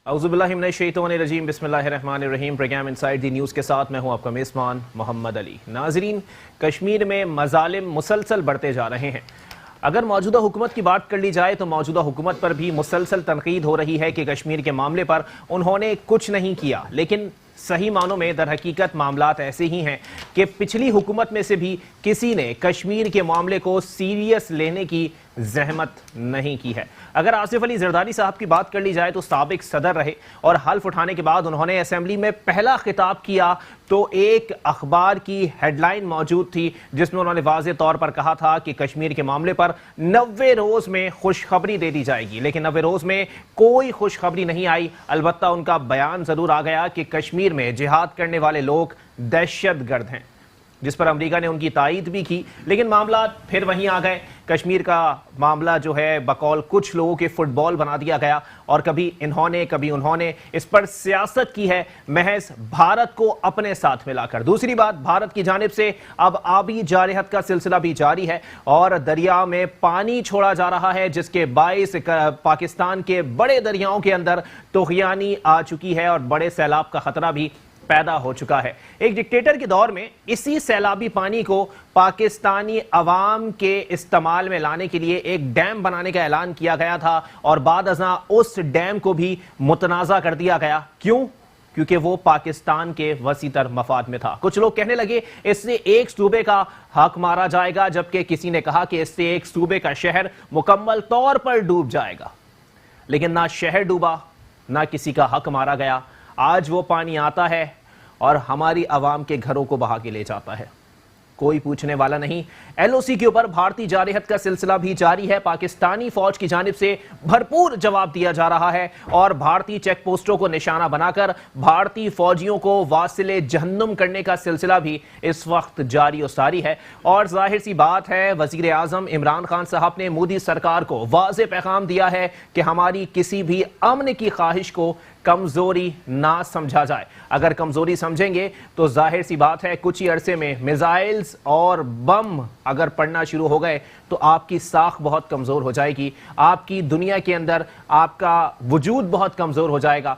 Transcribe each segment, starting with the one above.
औज़ुबिल्लाहि मिनश्शैतानिर्रजीम बिस्मिल्लाहिर्रहमानिर्रहीम। Programme inside the news के साथ मैं हूं आपका मेज़बान मोहम्मद अली। नाज़रीन, कश्मीर में मज़ालिम मुसलसल बढ़ते जा रहे हैं। अगर मौजूदा हुकूमत की बात कर ली जाए तो मौजूदा हुकूमत पर भी मुसलसल तनकीद हो रही है कि कश्मीर के मामले पर उन्होंने कुछ नहीं किया, लेकिन सही मानों में दर हकीकत मामलात ऐसे ही हैं कि पिछली हुकूमत में से भी किसी ने कश्मीर के मामले को सीरियस लेने की जहमत नहीं की है। अगर आसिफ अली जरदारी साहब की बात कर ली जाए तो साबिक सदर रहे और हल्फ उठाने के बाद उन्होंने असेंबली में पहला खिताब किया तो एक अखबार की हेडलाइन मौजूद थी जिसमें उन्होंने वाज़ेह तौर पर कहा था कि कश्मीर के मामले पर 90 रोज़ में खुशखबरी दे दी जाएगी, लेकिन 90 रोज़ में कोई खुशखबरी नहीं आई। अलबत्ता उनका बयान ज़रूर आ गया कि कश्मीर में जिहाद करने वाले लोग दहशतगर्द हैं, जिस पर अमेरिका ने उनकी तायीद भी की, लेकिन मामला फिर वहीं आ गए। कश्मीर का मामला जो है बकौल कुछ लोगों के फुटबॉल बना दिया गया और कभी इन्होंने कभी उन्होंने इस पर सियासत की है महज भारत को अपने साथ मिलाकर। दूसरी बात, भारत की जानिब से अब आबी जारहत का सिलसिला भी जारी है और दरिया में पानी छोड़ा जा रहा है, जिसके बाइस पाकिस्तान के बड़े दरियाओं के अंदर तुग़यानी आ चुकी है और बड़े सैलाब का खतरा भी पैदा हो चुका है। एक डिक्टेटर के दौर में इसी सैलाबी पानी को पाकिस्तानी अवाम के इस्तेमाल में लाने के लिए एक डैम बनाने का ऐलान किया गया था और बाद अज़ां उस डैम को भी मुतनाज़ा कर दिया गया। क्यों? क्योंकि वो पाकिस्तान के वसीतर मफाद में था। कुछ लोग कहने लगे इससे एक सूबे का हक मारा जाएगा, जबकि किसी ने कहा कि इससे एक सूबे का शहर मुकम्मल तौर पर डूब जाएगा। लेकिन ना शहर डूबा, ना किसी का हक मारा गया। आज वो पानी आता है और हमारी आवाम के घरों को बहा के ले जाता है, कोई पूछने वाला नहीं। एलओसी के ऊपर भारतीय जारहत का सिलसिला भी जारी है। पाकिस्तानी फौज की जानिब से भरपूर जवाब दिया जा रहा है और भारतीय चेक पोस्टों को निशाना बनाकर भारतीय फौजियों को वासिले जहन्नुम करने का सिलसिला भी इस वक्त जारी और सारी है। और जाहिर सी बात है, वजीर आजम इमरान खान साहब ने मोदी सरकार को वाज़ेह पैगाम दिया है कि हमारी किसी भी अमन की ख्वाहिश को कमजोरी ना समझा जाए। अगर कमजोरी समझेंगे तो जाहिर सी बात है कुछ ही अरसे में मिसाइल्स और बम अगर पड़ना शुरू हो गए तो आपकी साख बहुत कमजोर हो जाएगी, आपकी दुनिया के अंदर आपका वजूद बहुत कमजोर हो जाएगा।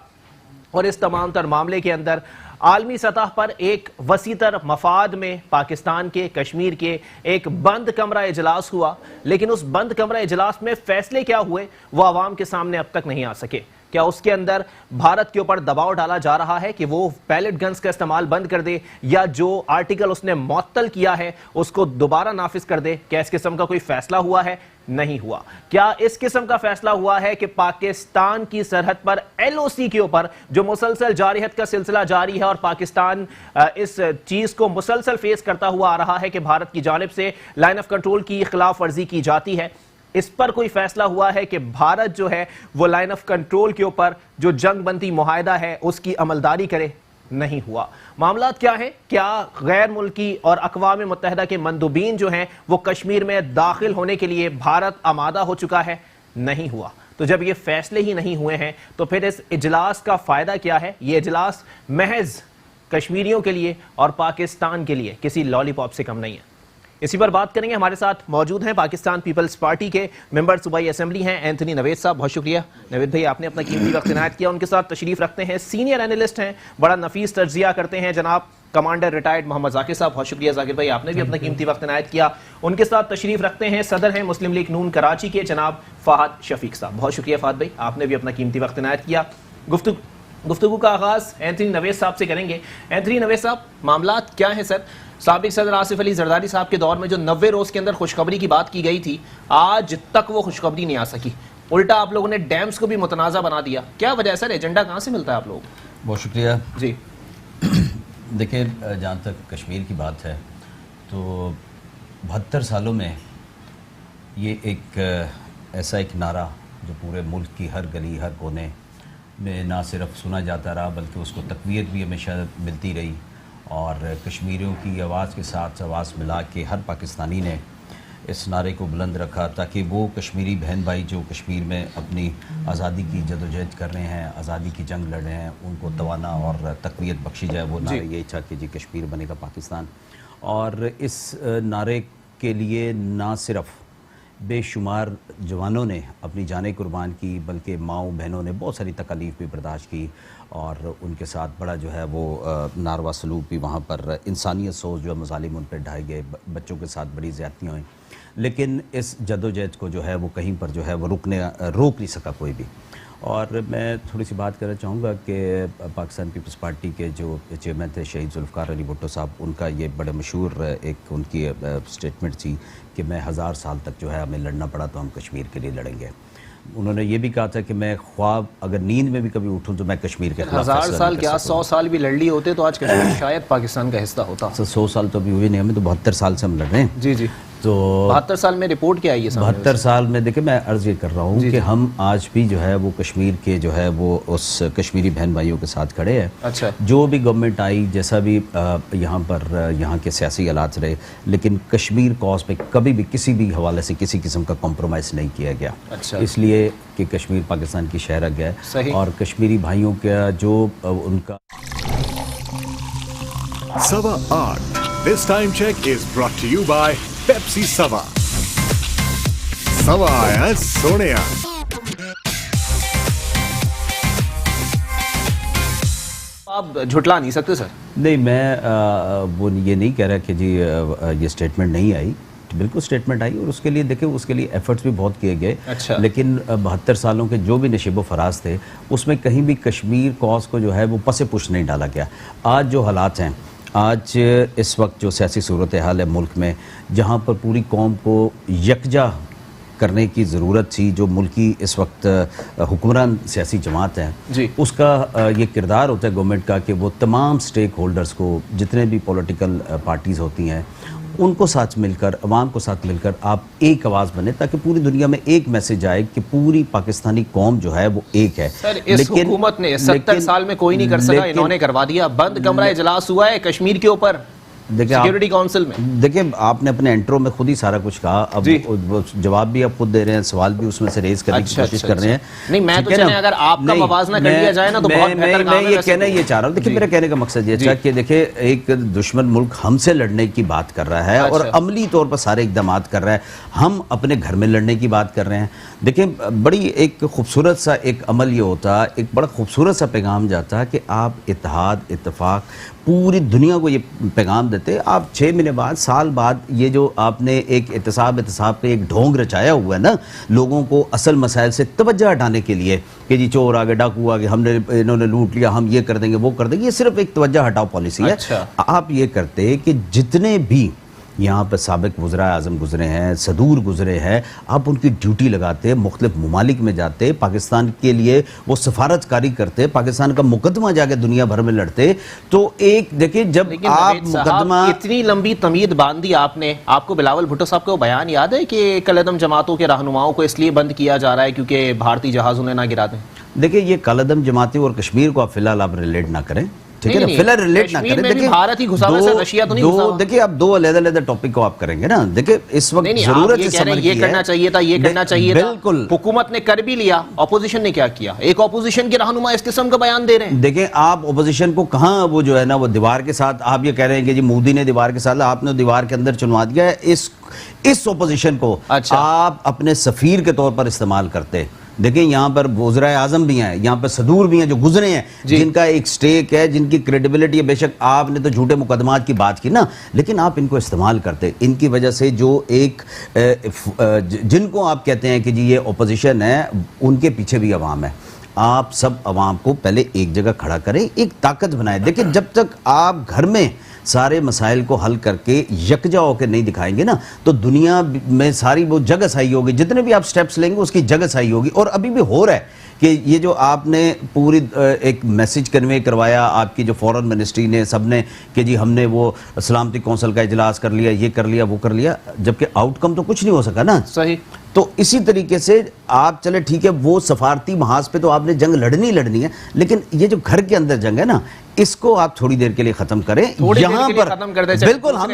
और इस तमाम तर मामले के अंदर आलमी सतह पर एक वसीतर मफाद में पाकिस्तान के कश्मीर के एक बंद कमरा इजलास हुआ, लेकिन उस बंद कमरा इजलास में फैसले क्या हुए वो आवाम के सामने अब तक नहीं आ सके। क्या उसके अंदर भारत के ऊपर दबाव डाला जा रहा है कि वो पैलेट गन्स का इस्तेमाल बंद कर दे या जो आर्टिकल उसने मुअत्तल किया है उसको दोबारा नाफिज कर दे? क्या इस किस्म का कोई फैसला हुआ है? नहीं हुआ। क्या इस किस्म का फैसला हुआ है कि पाकिस्तान की सरहद पर एलओसी के ऊपर जो मुसलसल जारहत का सिलसिला जारी है और पाकिस्तान इस चीज को मुसलसल फेस करता हुआ आ रहा है कि भारत की जानिब से लाइन ऑफ कंट्रोल की खिलाफ वर्जी की जाती है, इस पर कोई फैसला हुआ है कि भारत जो है वो लाइन ऑफ कंट्रोल के ऊपर जो जंग बंदी मुआहदा है उसकी अमलदारी करे? नहीं हुआ। मामलात क्या है? क्या गैर मुल्की और अक़वाम मुत्तहिदा के मंदूबीन जो हैं वो कश्मीर में दाखिल होने के लिए भारत आमादा हो चुका है? नहीं हुआ। तो जब ये फैसले ही नहीं हुए हैं तो फिर इस इजलास का फायदा क्या है? ये इजलास महज कश्मीरियों के लिए और पाकिस्तान के लिए किसी लॉलीपॉप से कम नहीं है। इसी पर बात करेंगे। हमारे साथ मौजूद हैं पाकिस्तान पीपल्स पार्टी के मेंबर सूबाई असेंबली हैं एंथनी नवेद साहब। बहुत शुक्रिया नवेद भाई, आपने अपना कीमती वक्त इनायत किया। उनके साथ तशरीफ रखते हैं सीनियर एनालिस्ट हैं, बड़ा नफीस तज्जिया करते हैं, जनाब कमांडर रिटायर्ड मोहम्मद जाकिर साहब। बहुत शुक्रिया जाकिर भाई, आपने भी अपना कीमती वक्त इनायत किया। उनके साथ तशरीफ रखते हैं सदर हैं मुस्लिम लीग नून कराची के जनाब फहद शफीक साहब। बहुत शुक्रिया फहद भाई, आपने भी अपना कीमती वक्त इनायत किया। गुफ्तगू का आगाज एंथनी नवेद साहब से करेंगे। एंथनी नवेद साहब, मामलात क्या है सर? साबिक सदर आसिफ अली जरदारी साहब के दौर में जो 90 रोज़ के अंदर खुशखबरी की बात की गई थी, आज तक वो खुशखबरी नहीं आ सकी। उल्टा आप लोगों ने डैम्स को भी मुतनाज़ा बना दिया। क्या वजह है सर? एजेंडा कहाँ से मिलता है आप लोगों को? बहुत शुक्रिया जी। देखिए, जहाँ तक कश्मीर की बात है तो 72 सालों में ये एक ऐसा एक नारा जो पूरे मुल्क की हर गली हर कोने में ना सिर्फ सुना जाता रहा बल्कि उसको तक़वियत भी हमेशा मिलती रही और कश्मीरियों की आवाज़ के साथ आवाज़ मिला के हर पाकिस्तानी ने इस नारे को बुलंद रखा ताकि वो कश्मीरी बहन भाई जो कश्मीर में अपनी आज़ादी की जदोजहद कर रहे हैं, आज़ादी की जंग लड़ रहे हैं, उनको तवाना और तक़वियत बख्शी जाए। वो नारे यही था कि जी कश्मीर बनेगा पाकिस्तान। और इस नारे के लिए ना सिर्फ بے شمار جوانوں نے اپنی جانیں قربان کی، بلکہ ماؤں بہنوں نے بہت ساری تکالیف بھی برداشت کی، اور ان کے ساتھ بڑا جو ہے وہ ناروا سلوک بھی وہاں پر، انسانیت سوز جو مظالم ان پہ ڈھائے گئے، بچوں کے ساتھ بڑی زیادتیاں ہوئیں، لیکن اس جدوجہد کو جو ہے وہ کہیں پر جو ہے وہ روک نہیں سکا کوئی بھی۔ اور میں تھوڑی سی بات کرنا چاہوں گا کہ پاکستان پیپلز پارٹی کے جو چیئرمین تھے شہید ذوالفقار علی بھٹو صاحب، ان کا یہ بڑے مشہور ایک ان کی سٹیٹمنٹ تھی کہ میں 1000 سال تک جو ہے ہمیں لڑنا پڑا تو ہم کشمیر کے لیے لڑیں گے۔ انہوں نے یہ بھی کہا تھا کہ میں خواب اگر نیند میں بھی کبھی اٹھوں تو میں کشمیر کے خلاف 1000 سال کیا 100 سال بھی لڑ لیے ہوتے تو آج کشمیر شاید پاکستان کا حصہ ہوتا۔ 100 سال تو ابھی ہوئے نہیں، ہمیں تو 72 سال سے ہم لڑ رہے ہیں۔ جی جی، تو 72 سال میں رپورٹ کیا آئی ہے؟ 72 سال میں دیکھیں میں عرض یہ کر رہا ہوں کہ ہم آج بھی جو ہے وہ کشمیر کے جو ہے وہ اس کشمیری بہن بھائیوں کے ساتھ کھڑے ہیں۔ اچھا، جو بھی گورنمنٹ آئی، جیسا بھی یہاں پر یہاں کے سیاسی حالات رہے، لیکن کشمیر کاز پہ کبھی بھی کسی بھی حوالے سے کسی قسم کا کمپرومائز نہیں کیا گیا۔ اچھا، اس لیے کہ کشمیر پاکستان کی شہرک ہے، اور کشمیری بھائیوں کا جو ان کا 8:15 This time check is brought to you by Pepsi Sava. Sava aaya soneya. آپ جھٹلا نہیں سکتے سر؟ نہیں، میں وہ یہ نہیں کہہ رہا کہ جی یہ سٹیٹمنٹ نہیں آئی، بالکل سٹیٹمنٹ آئی، اور اس کے لیے دیکھیں اس کے لیے ایفرٹس بھی بہت کیے گئے۔ اچھا، لیکن 72 سالوں کے جو بھی نشیب و فراز تھے اس میں کہیں بھی کشمیر کاز کو جو ہے وہ پس پش نہیں ڈالا گیا۔ آج جو حالات ہیں، آج اس وقت جو سیاسی صورتحال ہے ملک میں، جہاں پر پوری قوم کو یکجا کرنے کی ضرورت تھی، جو ملکی اس وقت حکمران سیاسی جماعت ہے، اس کا یہ کردار ہوتا ہے گورنمنٹ کا کہ وہ تمام سٹیک ہولڈرز کو، جتنے بھی پولیٹیکل پارٹیز ہوتی ہیں، ان کو ساتھ مل کر، عوام کو ساتھ مل کر آپ ایک آواز بنے، تاکہ پوری دنیا میں ایک میسج آئے کہ پوری پاکستانی قوم جو ہے وہ ایک ہے۔ سر اس حکومت نے 70 سال میں کوئی نہیں کر سکا، انہوں نے کروا دیا۔ بند کمرہ اجلاس ہوا ہے کشمیر کے اوپر سیکیورٹی کونسل میں۔ دیکھیں آپ نے اپنے انٹرو میں خود ہی سارا کچھ کہا، اب جواب بھی آپ خود دے رہے ہیں، سوال بھی اس میں سے ریز کرنے کی کوشش کر رہے ہیں۔ نہیں میں تو چلیں اگر آپ کا موازنہ کر لیا جائے نا تو بہت بہتر کام ہے۔ میں یہ کہنا یہ چاہ رہا ہوں، دیکھیں میرا کہنے کا مقصد یہ تھا کہ دیکھیں ایک دشمن ملک ہم سے لڑنے کی بات کر رہا ہے اور عملی طور پر سارے اقدامات کر رہا ہے، ہم اپنے گھر میں لڑنے کی بات کر رہے ہیں۔ دیکھیں بڑی ایک خوبصورت سا ایک عمل یہ ہوتا، ایک بڑا خوبصورت سا پیغام جاتا کہ آپ اتحاد اتفاق پوری دنیا کو یہ پیغام دیتے۔ آپ 6 مہینے بعد، سال بعد، یہ جو آپ نے ایک احتساب پہ ایک ڈھونگ رچایا ہوا ہے نا، لوگوں کو اصل مسائل سے توجہ ہٹانے کے لیے کہ جی چور آگے، ڈاکو آگے، انہوں نے لوٹ لیا، ہم یہ کر دیں گے وہ کر دیں گے، یہ صرف ایک توجہ ہٹاؤ پالیسی ہے۔ آپ یہ کرتے کہ جتنے بھی یہاں پر سابق وزراء اعظم گزرے ہیں، صدور گزرے ہیں، آپ ان کی ڈیوٹی لگاتے، مختلف ممالک میں جاتے، پاکستان کے لیے وہ سفارت کاری کرتے، پاکستان کا مقدمہ جا کے دنیا بھر میں لڑتے، تو ایک دیکھیں جب آپ مقدمہ اتنی لمبی تمید باندھی آپ نے، آپ کو بلاول بھٹو صاحب کا وہ بیان یاد ہے کہ کالعدم جماعتوں کے رہنماؤں کو اس لیے بند کیا جا رہا ہے کیونکہ بھارتی جہاز انہیں نہ گرا دیں؟ دیکھیں یہ کالعدم جماعتیں اور کشمیر کو آپ فی الحال آپ ریلیٹ نہ کریں، ٹھیک ہے نا، فی الحال ریلیٹ نہ کریں۔ دیکھیں آپ دو علیحدہ ٹاپک کو آپ کریں گے نا، دیکھیں اس وقت ضرورت یہ کرنا چاہیے تھا، یہ کرنا چاہیے تھا، بالکل حکومت نے کر بھی لیا، اپوزیشن نے کیا کیا؟ ایک اپوزیشن کے رہنما اس قسم کا بیان دے رہے ہیں۔ دیکھیں آپ اپوزیشن کو کہاں وہ جو ہے نا وہ دیوار کے ساتھ، آپ یہ کہہ رہے ہیں کہ جی مودی نے دیوار کے ساتھ، آپ نے دیوار کے اندر چنوا دیا ہے۔ اس اپوزیشن کو آپ اپنے سفیر کے طور پر استعمال کرتے۔ دیکھیں یہاں پر وزرائے اعظم بھی ہیں، یہاں پر صدور بھی ہیں جو گزرے ہیں، جن کا ایک سٹیک ہے، جن کی کریڈیبلٹی ہے۔ بے شک آپ نے تو جھوٹے مقدمات کی بات کی نا، لیکن آپ ان کو استعمال کرتے، ان کی وجہ سے جو ایک جن کو آپ کہتے ہیں کہ جی یہ اپوزیشن ہے، ان کے پیچھے بھی عوام ہے۔ آپ سب عوام کو پہلے ایک جگہ کھڑا کریں، ایک طاقت بنائیں۔ دیکھیں جب تک آپ گھر میں سارے مسائل کو حل کر کے یکجا ہو کے نہیں دکھائیں گے نا، تو دنیا میں ساری وہ جگہ سائی ہوگی، جتنے بھی آپ سٹیپس لیں گے اس کی جگہ سائی ہوگی۔ اور ابھی بھی ہو رہا ہے کہ یہ جو آپ نے پوری ایک میسج کنوے کروایا، آپ کی جو فورن منسٹری نے، سب نے، کہ جی ہم نے وہ سلامتی کونسل کا اجلاس کر لیا، یہ کر لیا، وہ کر لیا، جبکہ آؤٹ کم تو کچھ نہیں ہو سکا نا۔ صحیح۔ تو اسی طریقے سے آپ چلے ٹھیک ہے، وہ سفارتی محاذ پہ تو آپ نے جنگ لڑنی ہے، لیکن یہ جو گھر کے اندر جنگ ہے نا، اس کو آپ تھوڑی دیر کے لیے ختم کریں۔ یہاں پر بالکل ہم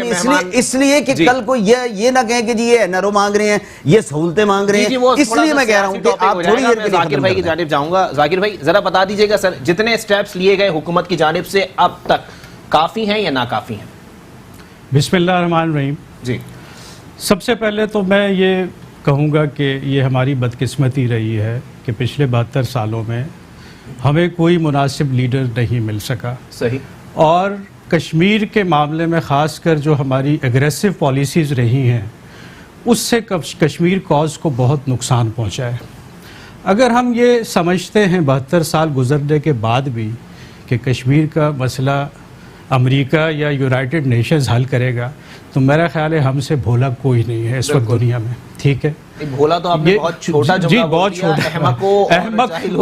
اس لیے کہ کل کو یہ نہ کہیں کہ جی یہ نرو مانگ رہے ہیں، یہ سہولتیں مانگ رہے ہیں، اس لیے میں کہہ رہا ہوں کہ آپ تھوڑی دیر کے لیے ذاکر بھائی کی جانب جاؤں گا۔ ذاکر بھائی ذرا بتا دیجئے گا سر، جتنے سٹیپس لیے گئے حکومت کی جانب سے اب تک کافی ہیں یا ناکافی ہیں؟ بسم اللہ الرحمن الرحیم۔ جی سب سے پہلے تو میں یہ कहूँगा कि ये हमारी बदकिस्मती रही है कि पिछले 72 सालों में हमें कोई मुनासिब लीडर नहीं मिल सका, सही। और कश्मीर के मामले में ख़ासकर जो हमारी एग्रेसिव पॉलिसीज़ रही हैं उससे कश्मीर कॉज को बहुत नुकसान पहुँचा है। अगर हम ये समझते हैं 72 साल गुजरने के बाद भी कि कश्मीर का मसला अमेरिका या यूनाइटेड नेशंस हल करेगा, तो मेरा ख्याल है हमसे भोला कोई नहीं है इस वक्त दुनिया में, ठीक है। भोला तो आपने बहुत छोटा जी, बहुत छोटा।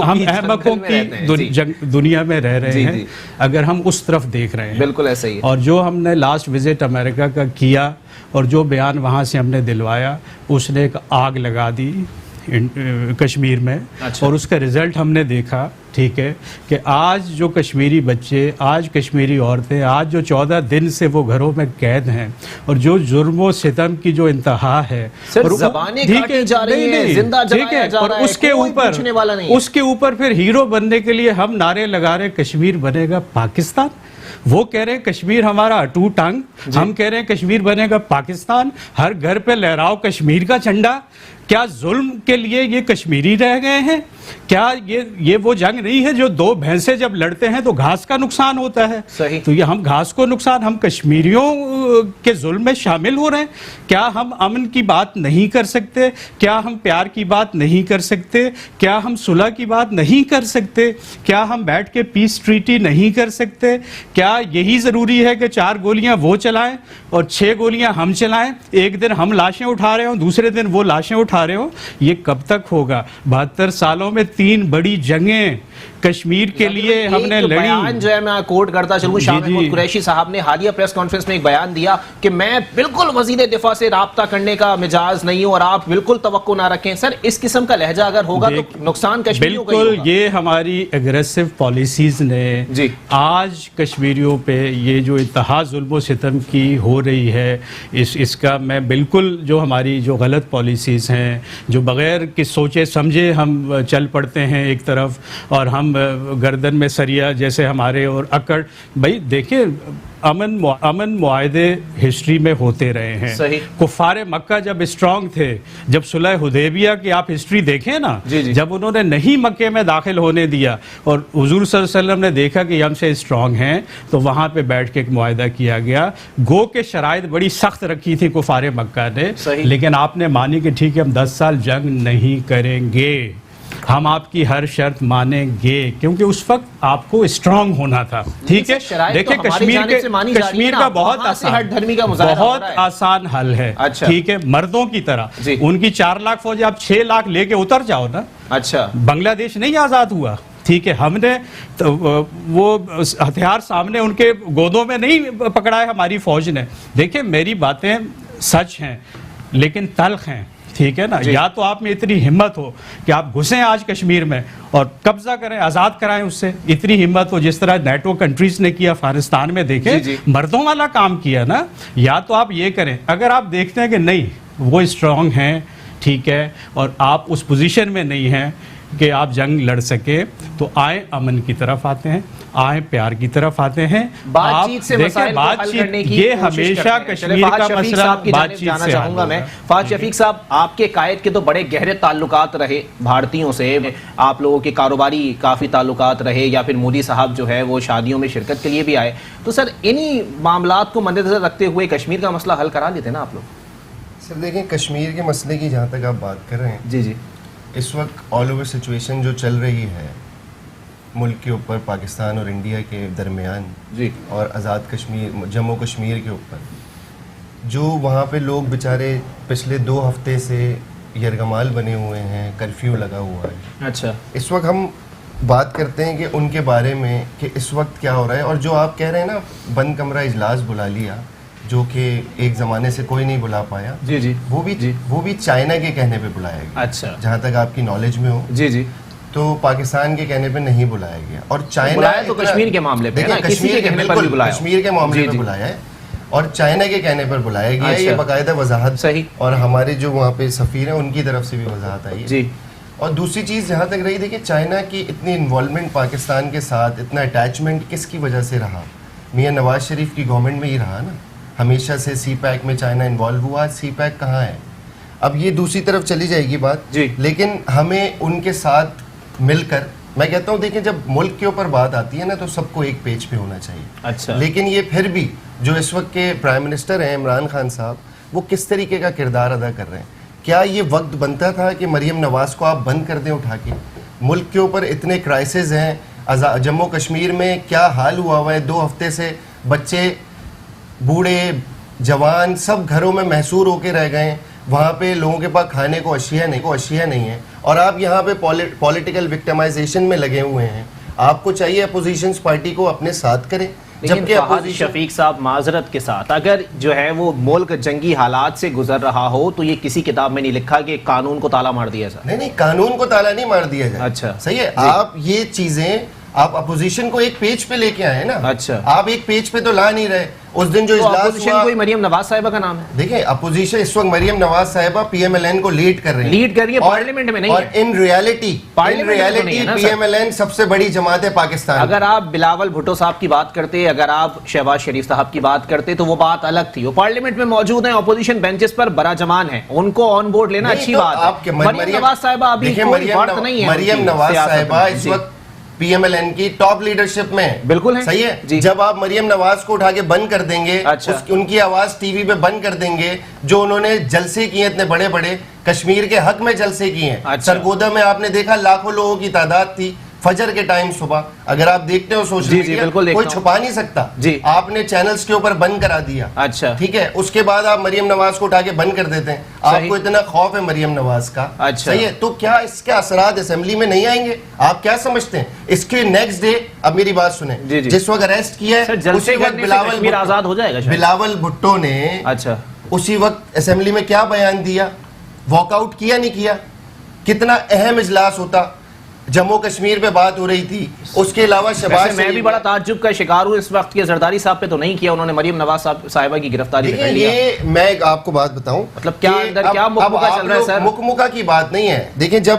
हम अहमकों की दुनिया में रह रहे हैं, अगर हम उस तरफ देख रहे हैं। बिल्कुल ऐसा ही है। और जो हमने लास्ट विजिट अमेरिका का किया और जो बयान वहाँ से हमने दिलवाया, उसने एक आग लगा दी कश्मीर में। अच्छा। और उसका रिज़ल्ट हमने देखा, ठीक है, कि आज जो कश्मीरी बच्चे, आज कश्मीरी औरतें, आज जो 14 दिन से वो घरों में कैद हैं और जो जुर्म सितम की जो इंतहा है, सिर्फ और ज़बानें काटी जा रही हैं, जिंदा जलाया जा और रहा है, उसके ऊपर फिर हीरो बनने के लिए हम नारे लगा रहे कश्मीर बनेगा पाकिस्तान। वो कह रहे हैं कश्मीर हमारा अटूट अंग, हम कह रहे हैं कश्मीर बनेगा पाकिस्तान। हर घर पे लहराओ कश्मीर का झंडा। क्या जुल्म के लिए ये कश्मीरी रह गए हैं? क्या ये वो जंग नहीं है जो दो भैंसे जब लड़ते हैं तो घास का नुकसान होता है? सही। तो ये हम घास को नुकसान, हम कश्मीरियों के जुल्म में शामिल हो रहे हैं। क्या हम अमन की बात नहीं कर सकते? क्या हम प्यार की बात नहीं कर सकते? क्या हम सुलह की बात नहीं कर सकते? क्या हम बैठ के पीस ट्रीटी नहीं कर सकते? क्या यही ज़रूरी है कि 4 गोलियां वो चलाएं और 6 गोलियां हम चलाएं? एक दिन हम लाशें उठा रहे हो, दूसरे दिन वो लाशें उठा रहे हो। ये कब तक होगा? 72 सालों में 3 बड़ी जंगें कश्मीर के लिए हमने लड़ी। बयान जो है मैं कोट करता चलूं, शाह महमूद कुरैशी साहब ने हालिया प्रेस कॉन्फ्रेंस में एक बयान दिया कि मैं बिल्कुल वज़ीर दिफा से राब्ता करने का मिजाज नहीं हूं और आप बिल्कुल तवक्को ना रखें। सर, इस किस्म का लहजा अगर होगा तो नुकसान कश्मीरियों का ही होगा। बिल्कुल, ये हमारी एग्रेसिव पॉलिसीज ने आज कश्मीरियों पे ये जो इंतहा जुल्म सितम की हो रही है, इसका मैं बिल्कुल, जो हमारी जो गलत पॉलिसीज़ हैं, जो बग़ैर कि सोचे समझे हम चल पड़ते हैं एक तरफ और हम गर्दन में सरिया जैसे हमारे और अकड़। भाई देखिए, अमन मुआहदे हिस्ट्री में होते रहे हैं। सही। कुफ़ारे मक्का जब स्ट्रांग थे, जब सुलह हुदैबिया की आप हिस्ट्री देखें ना, जब उन्होंने नहीं मक्के में दाखिल होने दिया और हुजूर सल्लल्लाहु अलैहि वसल्लम ने देखा कि हमसे स्ट्रांग हैं, तो वहाँ पे बैठ के एक मुआहदा किया गया। गो के शराइत बड़ी सख्त रखी थी कुफ़ारे मक्का ने, लेकिन आपने मानी कि ठीक है हम 10 साल जंग नहीं करेंगे, हम आपकी हर शर्त मानेंगे, क्योंकि उस वक्त आपको स्ट्रांग होना था। ठीक है, देखिए कश्मीर का बहुत आसान हल है। अच्छा। ठीक है, मर्दों की तरह उनकी 4 लाख फौज, आप 6 लाख लेके उतर जाओ ना। अच्छा, बांग्लादेश नहीं आजाद हुआ, ठीक है, हमने तो वो हथियार सामने उनके गोदों में नहीं पकड़ाए हमारी फौज ने। देखिए, मेरी बातें सच हैं लेकिन तल्ख हैं, ठीक है ना। या तो आप में इतनी हिम्मत हो कि आप घुसें आज कश्मीर में और कब्जा करें, आज़ाद कराएं, उससे इतनी हिम्मत हो जिस तरह नेटो कंट्रीज ने किया अफगानिस्तान में, देखें मर्दों वाला काम किया ना। या तो आप ये करें, अगर आप देखते हैं कि नहीं वो स्ट्रांग हैं, ठीक है, और आप उस पोजीशन में नहीं हैं कि आप जंग लड़ सके, तो आए अमन की तरफ आते हैं, आए प्यार की तरफ आते हैं, बातचीत से मसाइल को हल करने की ये हमेशा कश्मीर का मसला बातचीत से चाहूंगा मैं। फाज शफीक साहब, आपके कायद के तो बड़े गहरे ताल्लुकात रहे भारतीयों से, आप लोगों के कारोबारी काफ़ी ताल्लुकात रहे, या फिर मोदी साहब जो है वो शादियों में शिरकत के लिए भी आए। तो सर, इन्हीं मामलात को मद्देनजर रखते हुए कश्मीर का मसला हल करा लेते ना आप लोग? सर देखें, कश्मीर के मसले की जहाँ तक आप बात कर रहे हैं, जी, इस वक्त ऑल ओवर सिचुएशन जो चल रही है मुल्क के ऊपर, पाकिस्तान और इंडिया के दरमियान जी, और आज़ाद कश्मीर, जम्मू कश्मीर के ऊपर, जो वहाँ पे लोग बेचारे पिछले 2 हफ्ते से यरगमाल बने हुए हैं, कर्फ्यू लगा हुआ है। अच्छा, इस वक्त हम बात करते हैं कि उनके बारे में कि इस वक्त क्या हो रहा है। और जो आप कह रहे हैं ना, बंद कमरा इजलास बुला लिया, जो कि एक ज़माने से कोई नहीं बुला पाया, जी, वो भी चाइना के कहने पे बुलाया गया। अच्छा, जहाँ तक आपकी नॉलेज में हो। जी, तो पाकिस्तान के कहने पे नहीं बुलाया गया। और चाइना तो कश्मीर के मामले पे ना, किसी के कहने पर भी बुलाया, कश्मीर के मामले पे बुलाया है और चाइना के कहने पर बुलाया गया। ये बाकायदा वजाहत सही, और हमारे जो वहाँ पे सफ़ीर हैं उनकी तरफ से भी वजाहत आई है जी। और दूसरी चीज़ जहाँ तक रही, देखिए चाइना की इतनी इन्वॉल्वमेंट पाकिस्तान के साथ, इतना अटैचमेंट किसकी वजह से रहा? मियाँ नवाज शरीफ की गवर्नमेंट में ही रहा ना, हमेशा से सी पैक में चाइना इन्वॉल्व हुआ। सी पैक कहाँ है? اب یہ دوسری طرف چلی جائے گی بات جی. لیکن ہمیں ان کے ساتھ مل کر میں کہتا ہوں دیکھیں جب ملک کے اوپر بات آتی ہے نا تو سب کو ایک پیج پہ ہونا چاہیے. اچھا. لیکن یہ پھر بھی جو اس وقت کے پرائم منسٹر ہیں عمران خان صاحب وہ کس طریقے کا کردار ادا کر رہے ہیں. کیا یہ وقت بنتا تھا کہ مریم نواز کو آپ بند کر دیں اٹھا کے؟ ملک کے اوپر اتنے کرائسز ہیں. جموں کشمیر میں کیا حال ہوا ہے 2 ہفتے سے, بچے بوڑھے جوان سب گھروں میں محصور ہو کے رہ گئے ہیں. وہاں پہ لوگوں کے پاس کھانے کو اشیاء نہیں ہیں اور آپ یہاں پہ پولیٹیکل وکٹمائزیشن میں لگے ہوئے ہیں. آپ کو چاہیے اپوزیشنز پارٹی کو اپنے ساتھ کریں. جبکہ فہد شفیق صاحب معذرت کے ساتھ اگر جو ہے وہ ملک جنگی حالات سے گزر رہا ہو تو یہ کسی کتاب میں نہیں لکھا کہ قانون کو تالا مار دیا جائے. نہیں قانون کو تالا نہیں مار دیا جائے. اچھا صحیح ہے. آپ یہ چیزیں آپ اپوزیشن کو ایک پیج پہ لے کے آئے نا. اچھا. آپ ایک پیج پہ تو لا نہیں رہے. اس دن جو اجلاس ہوا کوئی مریم نواز صاحبہ کا نام ہے. دیکھیں اپوزیشن اس وقت مریم نواز صاحبہ پی ایم ایل این کو لیڈ کر رہی ہے پارلیمنٹ میں نہیں ہے. اور in reality P M L N سب سے بڑی جماعت ہے پاکستان. اگر آپ بلاول بھٹو صاحب کی بات کرتے, اگر آپ شہباز شریف صاحب کی بات کرتے تو وہ بات الگ تھی. وہ پارلیمنٹ میں موجود ہیں, اپوزیشن بینچز پر براجمان ہیں, ان کو آن بورڈ لینا اچھی بات ہے. مریم نواز صاحبہ ابھی کوئی بات نہیں ہے. مریم نواز صاحبہ اس وقت پی ایم ایل این کی ٹاپ لیڈرشپ میں بالکل ہے. صحیح ہے. جب آپ مریم نواز کو اٹھا کے بند کر دیں گے, ان کی آواز ٹی وی پہ بند کر دیں گے, جو انہوں نے جلسے کیے اتنے بڑے بڑے کشمیر کے حق میں جلسے کیے ہیں. سرگودا میں آپ نے دیکھا لاکھوں لوگوں کی تعداد تھی فجر کے ٹائم صبح. اگر آپ دیکھتے ہو سوشل میڈیا کوئی چھپا نہیں سکتا. آپ نے چینلز کے اوپر بند کرا دیا. اچھا ٹھیک ہے. اس کے بعد آپ مریم نواز کو اٹھا کے بند کر دیتے ہیں. آپ کو اتنا خوف ہے مریم نواز کا. صحیح ہے. تو کیا اس کے اثرات اسمبلی میں نہیں آئیں گے؟ آپ کیا سمجھتے ہیں؟ اس کے نیکسٹ ڈے اب میری بات سنیں, جس وقت اریسٹ کیا ہے اسی وقت آزاد ہو جائے گا. بلاول بھٹو نے اسی وقت اسمبلی میں کیا بیان دیا, واک آؤٹ کیا نہیں کیا؟ کتنا اہم اجلاس ہوتا. جموں کشمیر پہ بات ہو رہی تھی. اس کے علاوہ شہباز میں بھی بڑا تعجب کا شکار ہوں اس وقت کہ زرداری صاحب پہ تو نہیں کیا انہوں نے, مریم نواز صاحبہ کی گرفتاری پہ کر لیا. یہ میں آپ کو بات بتاؤں, مطلب کیا اندر کیا مکمکہ چل رہا ہے سر؟ مکمکہ کی بات نہیں ہے. دیکھیں جب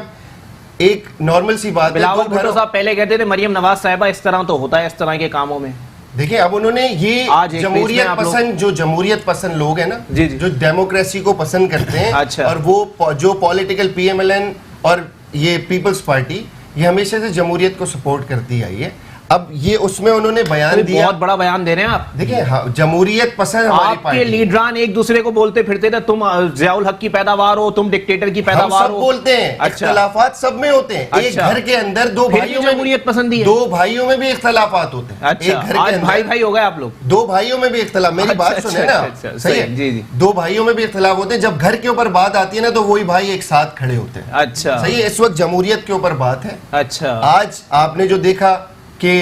ایک نارمل سی بات, بلاول بھٹو صاحب پہلے کہتے تھے مریم نواز صاحبہ اس طرح تو ہوتا ہے اس طرح کے کاموں میں. دیکھیں اب انہوں نے یہ جمہوریت پسند لوگ ہیں نا, جو ڈیموکریسی کو پسند کرتے ہیں, اور وہ جو political P M L N اور یہ پیپلز پارٹی یہ ہمیشہ سے جمہوریت کو سپورٹ کرتی آئی ہے. اب یہ اس میں انہوں نے بیان دیا, بہت بڑا بیان دے رہے ہیں آپ. دیکھیں جمہوریت پسند ہماری پارٹی, آپ کے لیڈران ایک دوسرے کو بولتے پھرتے تھے تم ضیاء الحق کی پیداوار ہو, تم ڈکٹیٹر کی پیداوار ہو. ہم سب بولتے ہیں, اختلافات سب میں ہوتے ہیں. ایک گھر کے اندر دو بھائیوں میں بھی اختلافات ہوتے ہیں. ایک گھر کے بھائی بھائی ہو گئے آپ لوگ, 2 بھائیوں میں بھی اختلاف. میری بات سنیں نا, صحیح ہے, 2 بھائیوں میں بھی اختلاف ہوتے ہیں. جب گھر کے اوپر بات آتی ہے نا تو وہی بھائی ایک ساتھ کھڑے ہوتے ہیں. اچھا صحیح ہے. اس وقت جمہوریت کے اوپر بات ہے. اچھا آج آپ نے جو دیکھا کہ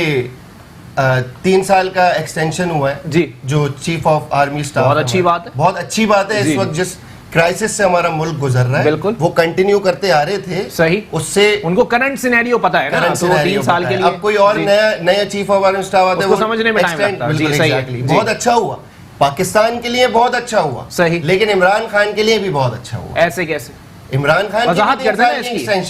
3 سال کا ایکسٹینشن ہوا ہے جو چیف آف آرمی اسٹاف, بہت اچھی بات ہے. بہت اچھی بات ہے. اس وقت جس کرائسس سے ہمارا ملک گزر رہا ہے وہ کنٹینیو کرتے آ رہے تھے. صحیح. اس سے ان کو کرنٹ سینیریو پتا ہے نا, 3 سال کے لیے. اب کوئی اور نیا چیف آف آرمی اسٹاف آتا ہے وہ سمجھنے میں ٹائم لگتا ہے. بہت اچھا ہوا, پاکستان کے لیے بہت اچھا ہوا. صحیح. لیکن عمران خان کے لیے بھی بہت اچھا ہوا. ایسے کیسے؟ عمران خان وضاحت کرتے ہیں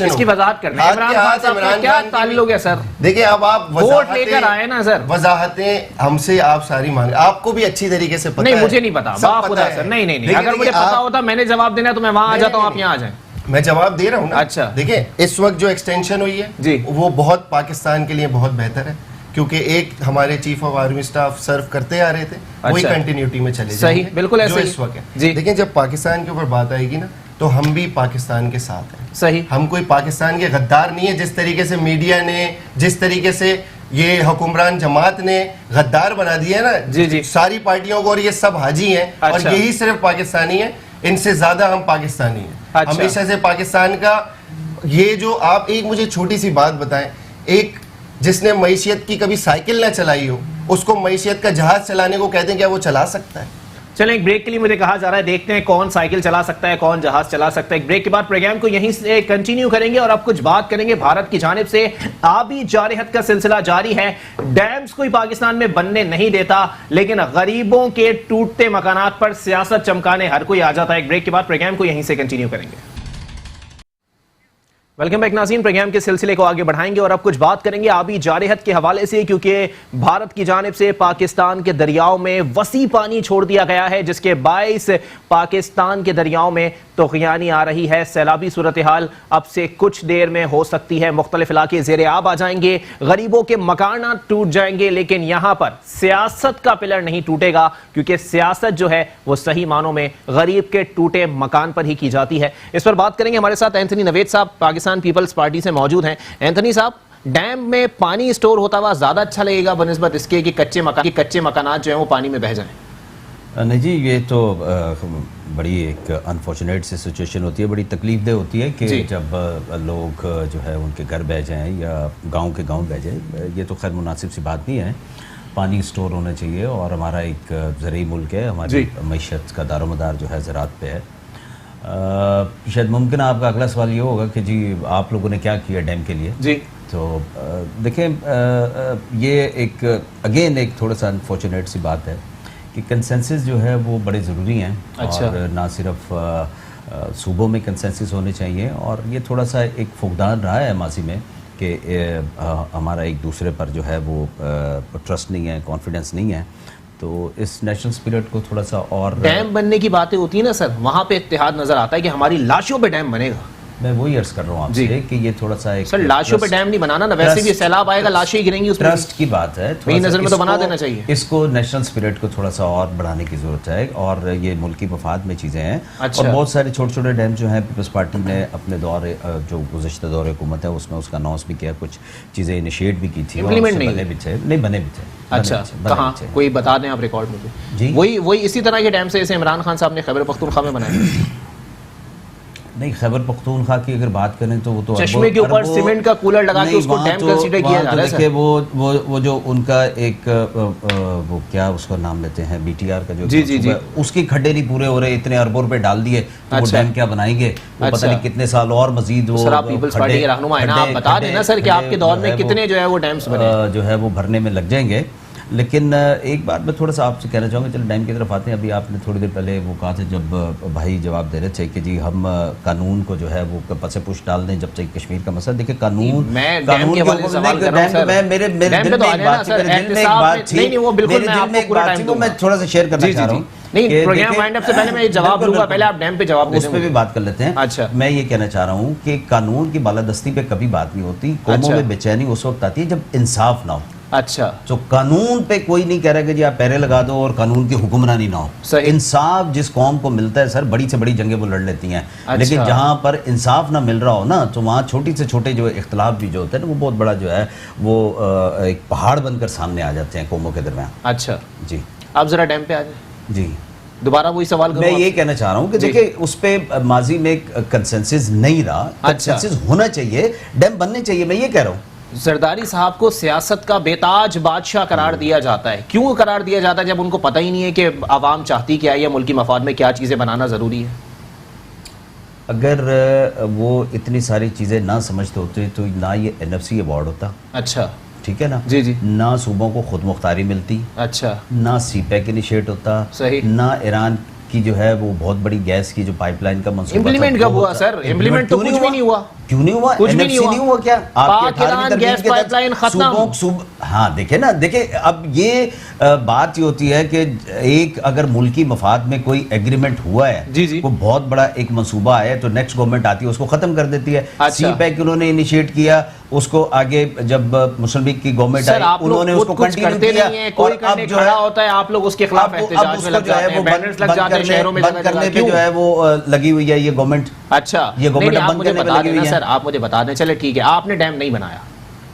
اس کی وضاحت کرتے ہیں. عمران خان صاحب کا کیا تعلق ہے سر؟ دیکھیں اب آپ ووٹ لے کر آئے نا سر, وضاحتیں ہم سے آپ ساری مانگیں. آپ کو بھی اچھی طریقے سے پتہ ہے. نہیں مجھے نہیں پتا, باخدا سر. نہیں اگر مجھے پتا ہوتا میں نے جواب دینا تو میں وہاں آ جاتا ہوں, آپ یہاں آ جائیں. میں جواب دے رہا ہوں نا. اچھا دیکھیں اس وقت جو ایکسٹینشن ہوئی ہے وہ بہت پاکستان کے لیے بہت بہتر ہے, کیونکہ ایک ہمارے چیف آف آرمی اسٹاف سرو کرتے آ رہے تھے, وہی کنٹینیوٹی میں چلے جائیں. صحیح, بالکل ایسے اس وقت ہے. دیکھیں جب پاکستان کے اوپر بات آئے گی نا تو ہم بھی پاکستان کے ساتھ ہیں. صحیح. ہم کوئی پاکستان کے غدار نہیں ہے جس طریقے سے میڈیا نے, جس طریقے سے یہ حکمران جماعت نے غدار بنا دیا ہے نا ساری پارٹیوں کو, اور یہ سب حاجی ہیں اور یہی صرف پاکستانی ہیں. ان سے زیادہ ہم پاکستانی ہیں ہمیشہ سے. پاکستان کا یہ جو آپ ایک مجھے چھوٹی سی بات بتائیں, ایک جس نے معیشت کی کبھی سائیکل نہ چلائی ہو اس کو معیشت کا جہاز چلانے کو کہتے ہیں, کیا وہ چلا سکتا ہے؟ چلیں ایک بریک کے لیے مجھے کہا جا رہا ہے, دیکھتے ہیں کون سائیکل چلا سکتا ہے, کون جہاز چلا سکتا ہے. ایک بریک کے بعد پروگرام کو یہیں سے کنٹینیو کریں گے اور اب کچھ بات کریں گے. بھارت کی جانب سے آبی جارحیت کا سلسلہ جاری ہے. ڈیمز کوئی پاکستان میں بننے نہیں دیتا, لیکن غریبوں کے ٹوٹتے مکانات پر سیاست چمکانے ہر کوئی آ جاتا ہے. ایک بریک کے بعد پروگرام کو یہیں سے کنٹینیو کریں گے. वेलकम बैक नाज़रीन, प्रोग्राम के सिलसिले को आगे बढ़ाएंगे और अब कुछ बात करेंगे आबी जारहत के हवाले से, क्योंकि भारत की जानिब से पाकिस्तान के दरियाओं में वसी पानी छोड़ दिया गया है, जिसके बाइस पाकिस्तान के दरियाओं में तूफ़ानी आ रही है। सैलाबी सूरत हाल अब से कुछ देर में हो सकती है, मुख्तलिफ इलाके ज़ेरे आब आ जाएंगे, गरीबों के मकान टूट जाएंगे, लेकिन यहाँ पर सियासत का पिलर नहीं टूटेगा, क्योंकि सियासत जो है वो सही मानों में गरीब के टूटे मकान पर ही की जाती है। इस पर बात करेंगे, हमारे साथ एंथनी नवेद साहब पाकिस्तान पीपल्स पार्टी से मौजूद हैं। एंथनी साहब, डैम में पानी स्टोर होता हुआ ज्यादा अच्छा लगेगा बनिस्बत इसके कि कच्चे मकानात जो हैं वो पानी में बह जाएं? नहीं जी, ये तो बड़ी एक अनफॉर्चुनेट सी सिचुएशन होती है, बड़ी तकलीफ दह होती है कि जब लोग जो है उनके घर बह जाएं या गांव के गांव बह जाए। ये तो खैर मुनासिब सी बात नहीं है। पानी स्टोर होना चाहिए और हमारा एक ज़रूरी मुल्क है, हमारी मईशत का दारोमदार जो है ज़राअत पे है। शायद मुमकिन है आपका अगला सवाल ये होगा कि जी आप लोगों ने क्या किया डैम के लिए जी। तो देखें, ये एक अगेन एक थोड़ा सा अनफॉर्चुनेट सी बात है कि कंसेंसस जो है वो बड़े ज़रूरी हैं। अच्छा। और ना सिर्फ सूबों में कंसेंसस होने चाहिए, और ये थोड़ा सा एक फुकदान रहा है माजी में कि हमारा एक दूसरे पर जो है वो ट्रस्ट नहीं है, कॉन्फिडेंस नहीं है। तो इस नेशनल स्पिरिट को थोड़ा सा और डैम बनने की बातें होती है ना सर, वहां पे इत्तेहाद नजर आता है कि हमारी लाशों पे डैम बनेगा। मैं वही अर्ज कर रहा हूँ आपसे कि ये थोड़ा सा एक सर लाशों पे डैम नहीं बनाना ना, वैसे भी सैलाब आएगा लाशें ही गिरेंगी, उसमें ट्रस्ट की बात है। मेरी नजर में तो बना देना चाहिए। इसको नेशनल स्पिरिट को थोड़ा सा और बढ़ाने की जरूरत है, और ये मुल्की मफाद में चीज़ें हैं। अच्छा। और बहुत सारे छोटे छोटे डैम जो हैं पीपल्स पार्टी ने अपने दौरे जो गुज़श्ता दौरे हुकूमत है उसमें उसका अनाउंस भी किया, कुछ चीज़ें इनिशिएट भी की थी, इम्प्लीमेंट नहीं बने भी थे। अच्छा, कहाँ कोई बता दें आप रिकॉर्ड में जी। वही इसी तरह के डैम से जैसे इमरान खान साहब ने खैबर पख्तूनख्वा में बनाया। नहीं, खैबर पख्तूनख्वा की अगर बात करें तो वो तो चश्मे के ऊपर सीमेंट का कूलर लगा के उसको डैम कंसीडर किया जा रहा है। देखिए वो जो उनका एक वो क्या उसका नाम लेते हैं बीटीआर का जो जी। उसके खड्डे नहीं पूरे हो रहे, इतने अरबों रुपए डाल दिए तो वो डैम क्या बनाएंगे? वो पता नहीं कितने साल और मजीद वो सर आप पीपल्स पार्टी के रहनुमा है ना, आप बता देना सर कि आपके दौर में कितने जो है वो डैम्स बने जो है वो भरने में लग जाएंगे। लेकिन एक बात मैं थोड़ा सा आपसे कहना चाहूँगा, चलो डैम की तरफ आते हैं। अभी आपने थोड़ी देर पहले वो कहा था, जब भाई जवाब दे रहे थे कि जी हम कानून को जो है वो पसे पुश डाल दें जब तक कश्मीर का मसला। देखिए कानून मैं थोड़ा सा शेयर करना चाह रहा हूँ। नहीं, प्रोग्राम वाइंड अप से पहले मैं जवाब दूंगा, पहले आप डैम पे जवाब दे दें। उस पे भी बात कर लेते हैं। अच्छा, मैं ये कहना चाह रहा हूँ कि कानून की बालादस्ती पे कभी बात नहीं होती। कौमों में बेचैनी उस वक्त आती है जब इंसाफ ना हो। अच्छा, तो कानून पे कोई नहीं कह रहा कि जी आप पैरे लगा दो और कानून की हुक्मरानी ना हो। इंसाफ जिस कौम को मिलता है सर, बड़ी से बड़ी जंगें वो लड़ लेती हैं। अच्छा। लेकिन जहाँ पर इंसाफ ना मिल रहा हो ना, तो वहाँ छोटी से छोटे जो इख्तलाफ भी जो होते हैं ना, वो बहुत बड़ा जो है वो एक पहाड़ बनकर सामने आ जाते हैं कौमों के दरमियान। अच्छा जी, आप जरा डैम पे आ जाए। जी, दोबारा वही सवाल मैं ये कहना चाह रहा हूँ कि देखिए उस पे माजी में कंसेंसस नहीं रहा। कंसेंसस होना चाहिए, डैम बनने चाहिए। मैं ये कह रहा हूँ जरदारी साहब को सियासत का बेताज बादशाह करार दिया जाता है। क्यों करार दिया जाता है जब उनको पता ही नहीं है कि आवाम चाहती क्या है या मुल्की मफाद में क्या चीज़ें बनाना ज़रूरी है? अगर वो इतनी सारी चीज़ें ना समझते होते तो ना ये NFC अवार्ड होता। अच्छा, ठीक है ना जी। ना सूबों को खुद मुख्तारी मिलती। अच्छा, ना CPEC इनिशिएट होता। सही। ना ईरान की जो है वो बहुत बड़ी गैस की जो पाइपलाइन का मंसूबा इम्प्लीमेंट कब हुआ सर? इम्प्लीमेंट तो कुछ भी नहीं हुआ। क्यों नहीं हुआ? कुछ भी नहीं हुआ क्या? पाक-ईरान गैस पाइपलाइन खत्म। हाँ, देखे ना, देखे अब ये बात ये होती है कि एक अगर मुल्की मफाद में कोई एग्रीमेंट हुआ है, जी, वो बहुत बड़ा एक मंसूबा है, तो नेक्स्ट गवर्नमेंट आती है उसको खत्म कर देती है। अच्छा। CPEC उन्होंने इनिशिएट किया, उसको आगे जब मुस्लिम लीग की गवर्नमेंट आई उन्होंने उसको कंटिन्यू किया। कोई करने खड़ा होता है, आप लोग उसके खिलाफ एहतजाज में लग जाते हैं, बैनर्स लग जाते हैं शहरों में, बंद करने पे जो है वो लगी हुई है ये गवर्नमेंट। अच्छा, ये गवर्नमेंट आप मुझे बता देना सर, आप मुझे बता दें। चले ठीक है, आपने डैम नहीं बनाया,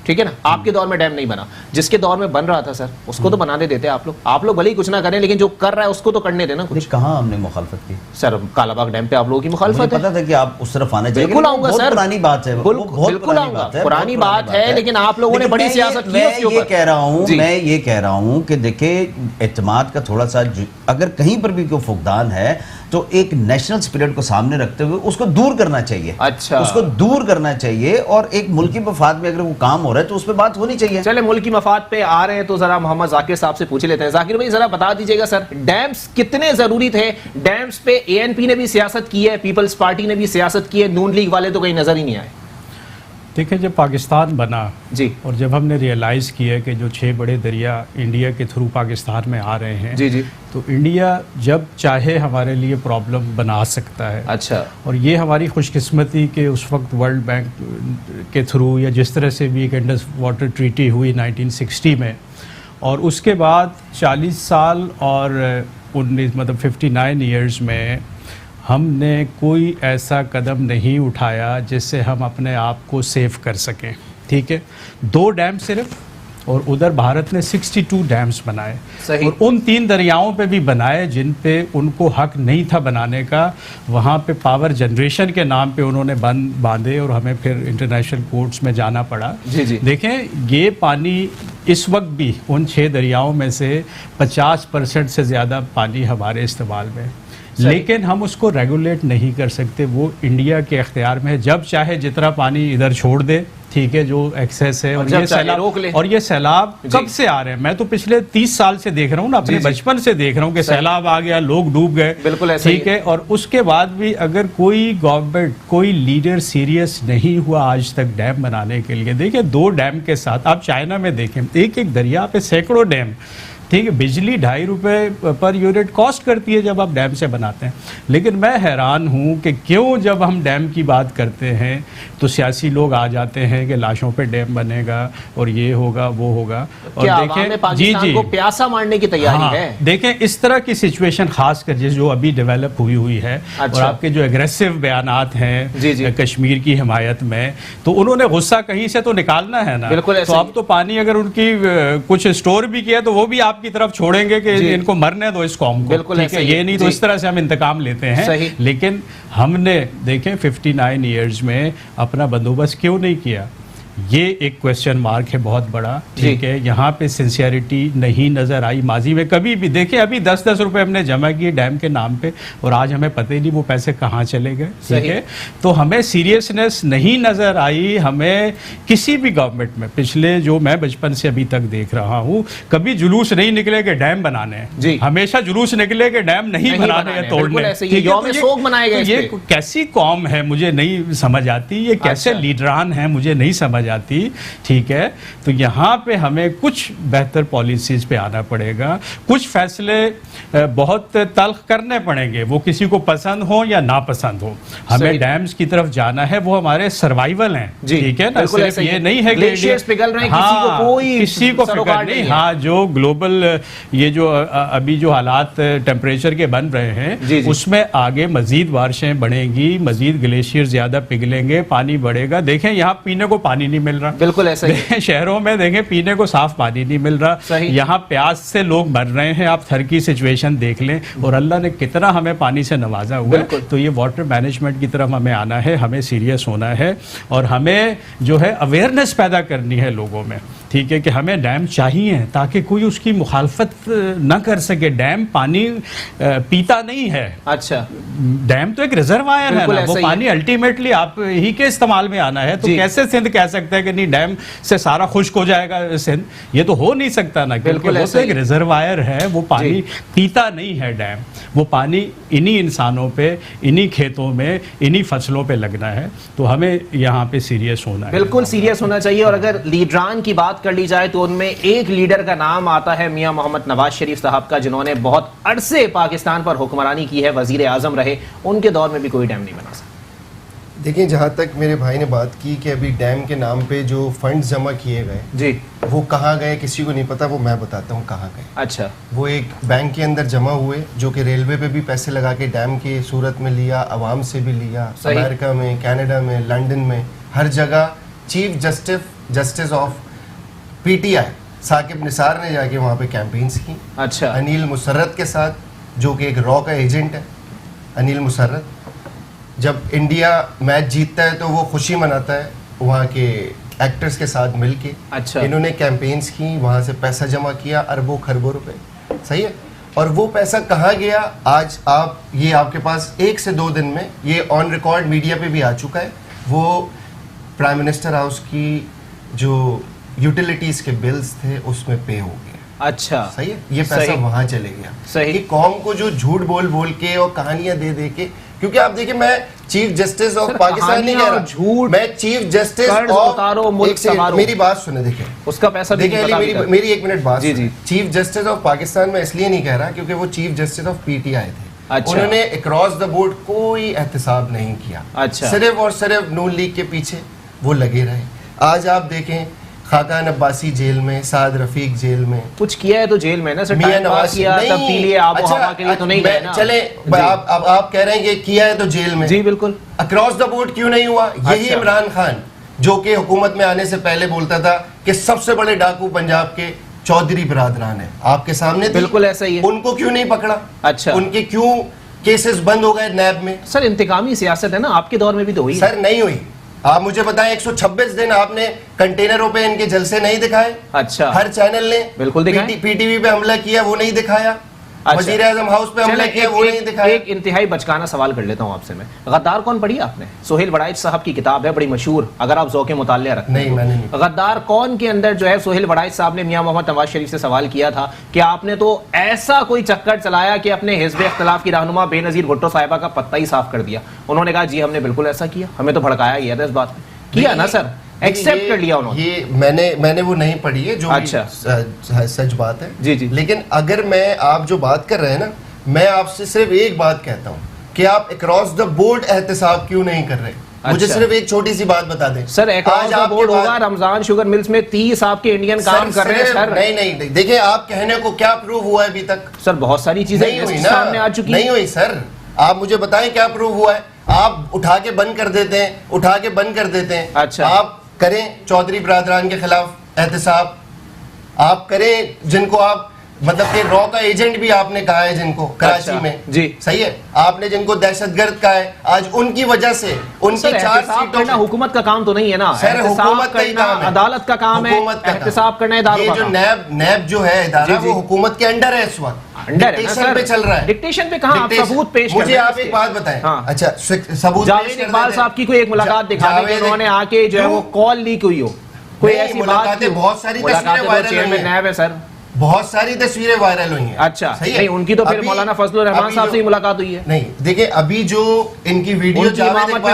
ठीक है ना, आपके दौर में डैम नहीं बना, जिसके दौर में बन रहा था सर उसको तो बनाने देते आप लोग भले ही कुछ ना करें, लेकिन जो कर रहा है उसको तो करने देना कुछ। कहाँ हमने मुखालफत की सर? कालाबाग डैम पे आप लोगों की मुखालफत है। पता था कि आप उस तरफ आने चाहिए। बिल्कुल आऊंगा सर, पुरानी बात है, बिल्कुल आऊंगा, पुरानी बात है, लेकिन आप लोगों ने बड़ी सियासत की उसके ऊपर। मैं ये कह रहा हूँ कि देखिए एतमाद का थोड़ा सा अगर कहीं पर भी कोई फुकदान है तो एक नेशनल स्पिरिट को सामने रखते हुए उसको दूर करना चाहिए। अच्छा, उसको दूर करना चाहिए, और एक मुल्की मफाद में अगर वो काम हो रहा है तो उस पर बात होनी चाहिए। चले मुल्की मफाद पे आ रहे हैं तो जरा मोहम्मद जाकिर साहब से पूछ लेते हैं। जाकिर भाई जरा बता दीजिएगा सर, डैम्स कितने जरूरी थे? डैम्स पे ANP ने भी सियासत की है, पीपल्स पार्टी ने भी सियासत की है, नून लीग वाले तो कहीं नजर ही नहीं आए। देखिए जब पाकिस्तान बना जी और जब हमने रियलाइज़ किया कि जो 6 बड़े दरिया इंडिया के थ्रू पाकिस्तान में आ रहे हैं, जी जी, तो इंडिया जब चाहे हमारे लिए प्रॉब्लम बना सकता है। अच्छा, और ये हमारी खुशकिस्मती कि उस वक्त वर्ल्ड बैंक के थ्रू या जिस तरह से भी एक इंडस वाटर ट्रीटी हुई 1960 में, और उसके बाद 40 साल और 59 ईयर्स में हमने कोई ऐसा कदम नहीं उठाया जिससे हम अपने आप को सेव कर सकें। ठीक है, 2 डैम सिर्फ, और उधर भारत ने 62 डैम्स बनाए, सही। और उन 3 दरियाओं पे भी बनाए जिन पे उनको हक नहीं था बनाने का। वहाँ पे पावर जनरेशन के नाम पे उन्होंने बांधे और हमें फिर इंटरनेशनल कोर्ट्स में जाना पड़ा। जी जी, देखें ये पानी इस वक्त भी उन 6 दरियाओं में से 50% से ज़्यादा पानी हमारे इस्तेमाल में है, लेकिन हम उसको रेगुलेट नहीं कर सकते। वो इंडिया के अख्तियार में है, जब चाहे जितना पानी इधर छोड़ दे, ठीक है, जो एक्सेस है। और ये सैलाब, और ये सैलाब कब से आ रहे हैं? मैं तो पिछले 30 साल से देख रहा हूँ ना, अपने बचपन से देख रहा हूँ कि सैलाब आ गया, लोग डूब गए, बिल्कुल ऐसा ठीक है। और उसके बाद भी अगर कोई गवर्नमेंट, कोई लीडर सीरियस नहीं हुआ आज तक डैम बनाने के लिए। देखिए 2 डैम के साथ आप चाइना में देखें, एक दरिया पे सैकड़ों डैम, ठीक है, बिजली 2.5 रुपये पर यूनिट कॉस्ट करती है जब आप डैम से बनाते हैं। लेकिन मैं हैरान हूँ कि क्यों जब हम डैम की बात करते हैं तो सियासी लोग आ जाते हैं कि लाशों पे डैम बनेगा और ये होगा वो होगा। और देखें जी को प्यासा मारने की तैयारी है। देखें इस तरह की सिचुएशन खास कर जो अभी डेवलप हुई है, अच्छा। और आपके जो एग्रेसिव बयानात हैं कश्मीर की हिमायत में, तो उन्होंने गुस्सा कहीं से तो निकालना है ना। बिल्कुल, तो अब तो पानी अगर उनकी कुछ स्टोर भी किया तो वो भी आप की तरफ छोड़ेंगे कि इनको मरने दो इस कौम को, ठीक है। ये नहीं तो इस तरह से हम इंतकाम लेते हैं। लेकिन हमने देखें 59 ईयर्स में अपना बंदोबस्त क्यों नहीं किया, ये एक क्वेश्चन मार्क है बहुत बड़ा, ठीक है। यहाँ पे सिंसियरिटी नहीं नज़र आई माजी में कभी भी। देखिए अभी 10-10 रुपए हमने जमा किए डैम के नाम पे और आज हमें पता ही नहीं वो पैसे कहाँ चले गए, ठीक है। तो हमें सीरियसनेस नहीं नज़र आई। हमें किसी भी गवर्नमेंट में पिछले जो मैं बचपन से अभी तक देख रहा हूँ, कभी जुलूस नहीं निकले कि डैम बनाने हैं, हमेशा जुलूस निकले कि डैम नहीं बनाने हैं, तोड़ने। ये कैसी कौम है मुझे नहीं समझ आती, ये कैसे लीडरान है मुझे नहीं समझ आती, ठीक है। तो यहाँ पे हमें कुछ बेहतर पॉलिसीज पे आना पड़ेगा, कुछ फैसले बहुत तल्ख करने पड़ेंगे, वो किसी को पसंद हो या ना पसंद हो। हमें डैम्स की तरफ जाना है, वो हमारे सर्वाइवल हैं, ठीक है ना। सिर्फ ये नहीं है कि पिघल रहे हैं, किसी को फिक्र नहीं। हाँ, जो ग्लोबल ये जो अभी जो हालात टेम्परेचर के बन रहे हैं, उसमें आगे मजीद बारिशें बढ़ेंगी, मजीद ग्लेशियर ज्यादा पिघलेंगे, पानी बढ़ेगा। देखें यहाँ पीने को पानी नहीं मिल रहा, बिल्कुल ऐसा ही। शहरों में देखें पीने को साफ पानी नहीं मिल रहा, यहाँ प्यास से लोग मर रहे हैं। आप थर की सिचुएशन देख लें, और अल्लाह ने कितना हमें पानी से नवाजा हुआ है। तो ये वाटर मैनेजमेंट की तरफ हमें आना है, हमें सीरियस होना है, और हमें जो है अवेयरनेस पैदा करनी है लोगों में, ठीक है, कि हमें डैम चाहिए ताकि कोई उसकी मुखालफत न कर सके। डैम पानी पीता नहीं है, अच्छा, डैम तो एक रिजर्वायर है ना, वो पानी अल्टीमेटली आप ही के इस्तेमाल में आना है। तो कैसे सिंध कह सकता है कि नहीं डैम से सारा खुश्क हो जाएगा सिंध? ये तो हो नहीं सकता ना, क्योंकि वो तो एक रिजर्वायर है, वो पानी पीता नहीं है डैम। वो पानी इन्हीं इंसानों पे, इन्हीं खेतों में, इन्हीं फसलों पे लगना है। तो हमें यहाँ पे सीरियस होना है, बिल्कुल सीरियस होना चाहिए। और अगर लीडरान की बात कर ली जाए तो उनमें एक लीडर का नाम आता है मियां मोहम्मद नवाज शरीफ साहब का, जिन्होंने बहुत अरसे पाकिस्तान पर हुक्मरानी की है, वजीर आजम रहे। उनके दौर में भी कोई डैम नहीं बना सकता। देखिए, जहाँ तक मेरे भाई ने बात की कि अभी डैम के नाम पे जो फंड्स जमा किए गए जी, वो कहाँ गए किसी को नहीं पता। वो मैं बताता हूँ कहाँ गए। अच्छा, वो एक बैंक के अंदर जमा हुए, जो कि रेलवे पे भी पैसे लगा के डैम की सूरत में लिया, आवाम से भी लिया, अमेरिका में, कनाडा में, लंदन में, हर जगह। Chief justice of PTI Saqib Nisar ने जाके वहाँ पे कैंपेन्स की। अच्छा, अनिल मुसर्रत के साथ, जो कि एक रॉ का एजेंट है। अनिल मुसर्रत जब इंडिया मैच जीतता है तो वो खुशी मनाता है वहाँ के एक्टर्स के साथ मिलके। अच्छा, इन्होंने कैंपेन्स की, वहाँ से पैसा जमा किया, अरबों खरबों रुपए, सही है। और वो पैसा कहाँ गया, आज आप ये आपके पास 1 से 2 दिन में ये ऑन रिकॉर्ड मीडिया पे भी आ चुका है। वो प्राइम मिनिस्टर हाउस की जो यूटिलिटीज के बिल्स थे उसमें पे हो गया। अच्छा, सही है, ये पैसा वहाँ चले गया। सही, कौम को जो झूठ बोल के और कहानियां दे के, क्योंकि आप देखिए मैं چیف جسٹس آف پاکستان نہیں کہہ رہا, جھوٹ, میں چیف جسٹس قرض اتارو, ملک سنوارو. میری بات سنیں, دیکھیں اس کا پیسہ بھی نہیں دیکھیں پتا. میری ایک منٹ بات. جی چیف جسٹس آف پاکستان میں اس لیے نہیں کہہ رہا کیونکہ وہ chief justice of P T I تھے. اچھا. انہوں نے اکراس دا بورڈ کوئی احتساب نہیں کیا. اچھا. صرف اور صرف نون لیگ کے پیچھے وہ لگے رہے. آج آپ دیکھیں خاقان عباسی جیل میں, سعد رفیق جیل میں, کچھ کیا ہے تو جیل میں نا سر, میاں نواز کیا تبدیلی آب و ہوا کے لیے تو نہیں گئے نا. چلیں آپ کہہ رہے ہیں کہ کیا ہے تو جیل میں. جی بالکل. اکراس دا بورڈ کیوں نہیں ہوا؟ یہی عمران خان جو کہ حکومت میں آنے سے پہلے بولتا تھا کہ سب سے بڑے ڈاکو پنجاب کے چودھری برادران ہیں, آپ کے سامنے بالکل ایسا ہی ہے. ان کو کیوں نہیں پکڑا؟ اچھا. ان کے کیوں کیسز بند ہو گئے نیب میں؟ سر انتقامی سیاست ہے نا, آپ کے دور میں بھی تو ہوئی. سر نہیں ہوئی. آپ مجھے بتائیں 126 دن آپ نے کنٹینروں پہ ان کے جلسے نہیں دکھائے؟ اچھا. ہر چینل نے بالکل دکھائے. پی ٹی وی پہ حملہ کیا وہ نہیں دکھایا, وزیر اعظم ہاؤس پہ حملہ کیا وہ نہیں دکھایا. ایک انتہائی بچکانہ سوال کر لیتا ہوں آپ سے میں, غدار کون پڑھی آپ نے؟ سہیل وڑائچ صاحب کی کتاب ہے بڑی مشہور, اگر آپ ذوق مطالعہ رکھتے ہیں. نہیں میں نہیں. غدار کون کے اندر جو ہے سہیل وڑائچ صاحب نے میاں محمد نواز شریف سے سوال کیا تھا کہ آپ نے تو ایسا کوئی چکر چلایا کہ اپنے حزب اختلاف کی رہنما بے نظیر بھٹو صاحبہ کا پتہ ہی صاف کر دیا. انہوں نے کہا جی ہم نے بالکل ایسا کیا, ہمیں تو بھڑکایا گیا تھا اس بات پہ. کیا نا سر, ایکسپٹ کر لیا انہوں نے. یہ میں نے وہ نہیں پڑھی ہے جو سچ بات ہے. جی جی. لیکن اگر میں آپ جو بات کر رہے ہیں نا, میں آپ سے صرف ایک بات کہتا ہوں کہ آپ اکراس دا بورڈ احتساب کیوں نہیں کر رہے؟ مجھے صرف ایک چھوٹی سی بات بتا دیں. سر اکراس دا بورڈ ہوگا, رمضان شوگر ملز میں 30 آپ کے انڈین کام کر رہے ہیں سر. نہیں دیکھیں آپ کہنے کو کیا پروف ہوا ہے ابھی تک؟ سر بہت ساری چیزیں سامنے آ چکی ہیں. نہیں ہوئی سر, آپ مجھے بتائیں کیا پروف ہوا ہے؟ آپ اٹھا کے بند کر دیتے ہیں. اچھا. آپ کریں چودھری برادران کے خلاف احتساب, آپ کریں جن کو آپ مطلب کہ رو کا ایجنٹ بھی آپ نے کہا ہے جن کو کراچی میں. جی صحیح ہے, آپ نے جن کو دہشت گرد کہا ہے, آج ان کی وجہ سے ان کی 4 سیٹوں میں. حکومت کا کام تو نہیں ہے نا سر, حکومت کا ہی کام ہے, عدالت کا کام ہے, احتساب کرنا اداروں کا کام. یہ جو نیب جو ہے ادارہ وہ حکومت کے انڈر ہے اس وقت, ڈکٹیشن پہ چل رہا ہے. ڈکٹیشن پہ کہاں آپ ثبوت پیش کریں؟ مجھے آپ ایک بات بتائیں. اچھا ثبوت جاوید اقبال صاحب کی کوئی ایک ملاقات دکھا دیں کہ انہوں نے آ کے جو ہے وہ کال لیک ہوئی ہو, کوئی ایسی بات. بہت ساری تصویریں وائرل ہوئی ہیں. نیب ہے سر, بہت ساری تصویریں وائرل ہوئی ہیں. اچھا نہیں, ان کی تو پھر مولانا فضل الرحمان صاحب سے ہی ملاقات ہوئی ہے. نہیں دیکھیں ابھی جو ان کی ویڈیو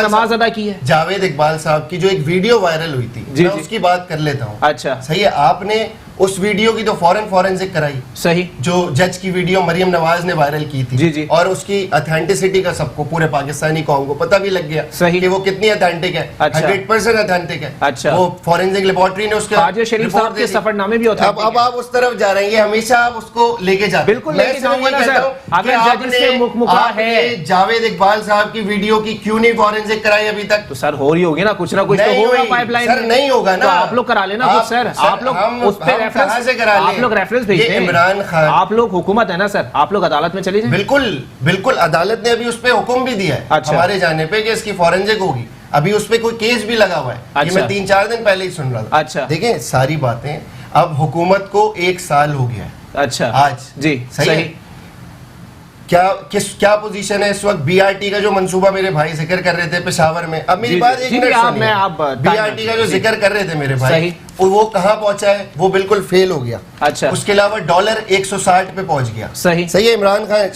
نماز ادا کی ہے جاوید اقبال صاحب کی جو ایک ویڈیو وائرل ہوئی تھی, میں اس کی بات کر لیتا ہوں. اچھا صحیح ہے, آپ نے اس ویڈیو کی تو فورنزک کرائی. صحیح. جو جج کی ویڈیو مریم نواز نے وائرل کی تھی. جی جی. اور اس کی اتھینٹسٹی کا سب کو, پورے پاکستانی قوم کو پتہ بھی لگ گیا کہ وہ کتنی اتھینٹک ہے. 100% اتھینٹک ہے. اچھا. وہ فورنزک لیبارٹری نے اس کے حاجی شریف صاحب کے سفر نامے بھی ہوتے ہیں. اب آپ اس طرف جا رہے ہیں, یہ ہمیشہ آپ اس کو لے کے جاتے ہیں. بالکل لے کے جاؤں گا نا سر. اگر جج سے مکمکا ہے, جاوید اقبال صاحب کی ویڈیو کی کیوں نہیں فورنزک کرائی ابھی تک؟ تو سر ہو رہی ہوگی نا, کچھ نہ کچھ تو ہوگا پائپ لائن. سر نہیں ہوگا نا, آپ لوگ کرا لینا کچھ. سر آپ لوگ اس پہ ریفرنس سے کرا لیں, آپ لوگ ریفرنس بھیجتے ہیں. عمران خان, آپ لوگ حکومت ہے نا سر, آپ لوگ عدالت میں چلے جائیں. بالکل عدالت نے ابھی اس پہ حکم بھی دیا ہے ہمارے جانے پہ کہ اس کی فورنزک ہوگی. ابھی اس پہ کوئی کیس بھی لگا ہوا ہے, یہ میں 3-4 دن پہلے ہی سن رہا تھا. اچھا. دیکھیں ساری باتیں, اب حکومت کو 1 سال ہو گیا ہے. اچھا آج جی صحیح. کیا پوزیشن ہے اس وقت؟ بی آر ٹی کا جو منصوبہ میرے بھائی ذکر کر رہے تھے پشاور میں, اب میری بات ایک منٹ سنیے. بی آر ٹی کا جو ذکر کر رہے تھے میرے بھائی, وہ کہاں پہنچا ہے؟ وہ بالکل فیل ہو گیا. اچھا. اس کے علاوہ ڈالر 160 پہ پہنچ گیا. صحیح ہے. عمران خان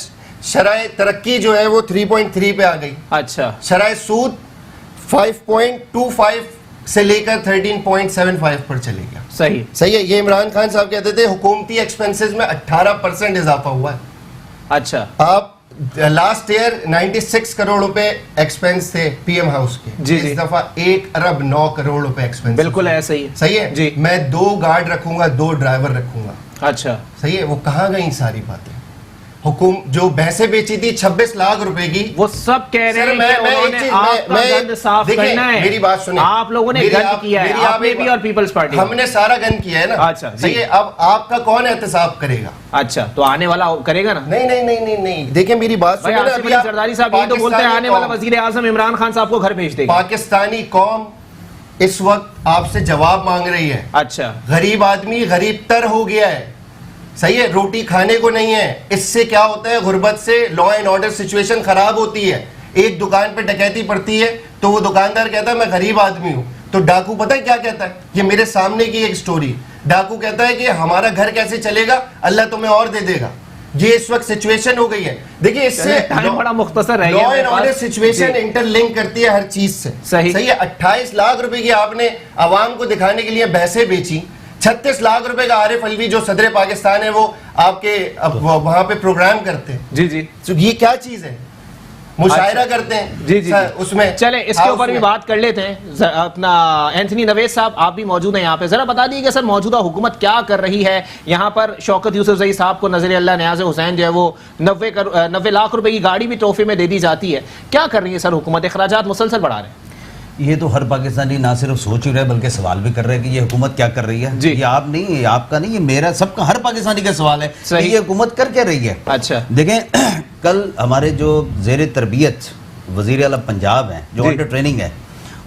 شرح ترقی جو ہے وہ 3.3 پہ آ گئی. اچھا. شرح سود 5.25 سے لے کر 13.75 پر چلے گیا. صحیح ہے. یہ عمران خان صاحب کہتے تھے حکومتی ایکسپنسز میں 18% اضافہ ہوا ہے. اچھا. آپ لاسٹ ایئر 96 کروڑ روپے ایکسپنس تھے پی ایم ہاؤس کے, اس دفعہ 1 ارب 9 کروڑ روپے ایکسپنس. بالکل ایسا ہی ہے. صحیح ہے جی. میں 2 گارڈ رکھوں گا, 2 ڈرائیور رکھوں گا. اچھا. صحیح ہے. وہ کہاں گئی ساری باتیں؟ جو بھینسیں بیچی تھی 26 لاکھ روپے کی, وہ سب کہہ رہے ہیں کہ انہوں نے آپ کا گند صاف کرنا ہے. میری بات سنیں, آپ لوگوں نے گند کیا ہے, آپ نے بھی اور پیپلز پارٹی ہم نے سارا گند کیا ہے نا. اچھا. صحیح ہے. اب آپ کا کون احتساب کرے گا؟ اچھا. تو آنے والا کرے گا نا. نہیں دیکھیں میری بات سنیں. ابھی زرداری صاحب یہ تو بولتے ہیں آنے والا وزیر اعظم عمران خان صاحب کو گھر بھیج دے گا. پاکستانی قوم اس وقت آپ سے جواب مانگ رہی ہے. اچھا. غریب آدمی غریب تر ہو گیا ہے. صحیح ہے. روٹی کھانے کو نہیں ہے. اس سے کیا ہوتا ہے, غربت سے لا اینڈ آرڈر سچویشن خراب ہوتی ہے. ایک دکان پہ ڈکیتی پڑتی ہے تو وہ دکاندار کہتا ہے میں غریب آدمی ہوں, تو ڈاکو پتہ ہے کیا کہتا ہے؟ یہ میرے سامنے کی ایک سٹوری. ڈاکو کہتا ہے کہ ہمارا گھر کیسے چلے گا, اللہ تمہیں اور دے دے گا. یہ اس وقت سچویشن ہو گئی ہے. دیکھیے اس سے ٹائم بڑا مختصر رہ گیا. Law and order situation interlink کرتی ہے ہر چیز سے. صحیح ہے. 28 لاکھ روپے کی آپ نے عوام کو دکھانے کے لیے بحثیں بیچی. 36 لاکھ روپے کا عارف الوی جو صدر پاکستان ہے وہ آپ کے وہاں پہ پروگرام کرتے ہیں. جی جی, یہ کیا چیز ہے؟ مشاعرہ کرتے ہیں. جی جی اس میں چلیں اس کے اوپر بھی بات کر لیتے ہیں. اپنا اینتھنی نوید صاحب آپ بھی موجود ہیں یہاں پہ, ذرا بتا دیجیے کہ سر موجودہ حکومت کیا کر رہی ہے یہاں پر. شوکت یوسف زئی صاحب کو نظر اللہ نیاز حسین جو ہے وہ 90 لاکھ روپے کی گاڑی بھی تحفے میں دے دی جاتی ہے. کیا کر رہی ہے سر حکومت؟ اخراجات مسلسل بڑھا رہے ہیں. یہ تو ہر پاکستانی نہ صرف سوچ ہی رہے بلکہ سوال بھی کر رہے ہیں کہ یہ حکومت کیا کر رہی ہے. یہ آپ نہیں, یہ آپ کا نہیں, یہ میرا, سب کا, ہر پاکستانی کا سوال ہے کہ یہ حکومت کر کیا رہی ہے. اچھا دیکھیں کل ہمارے جو زیر تربیت وزیر اعلیٰ پنجاب ہیں جو انڈر ٹریننگ ہے,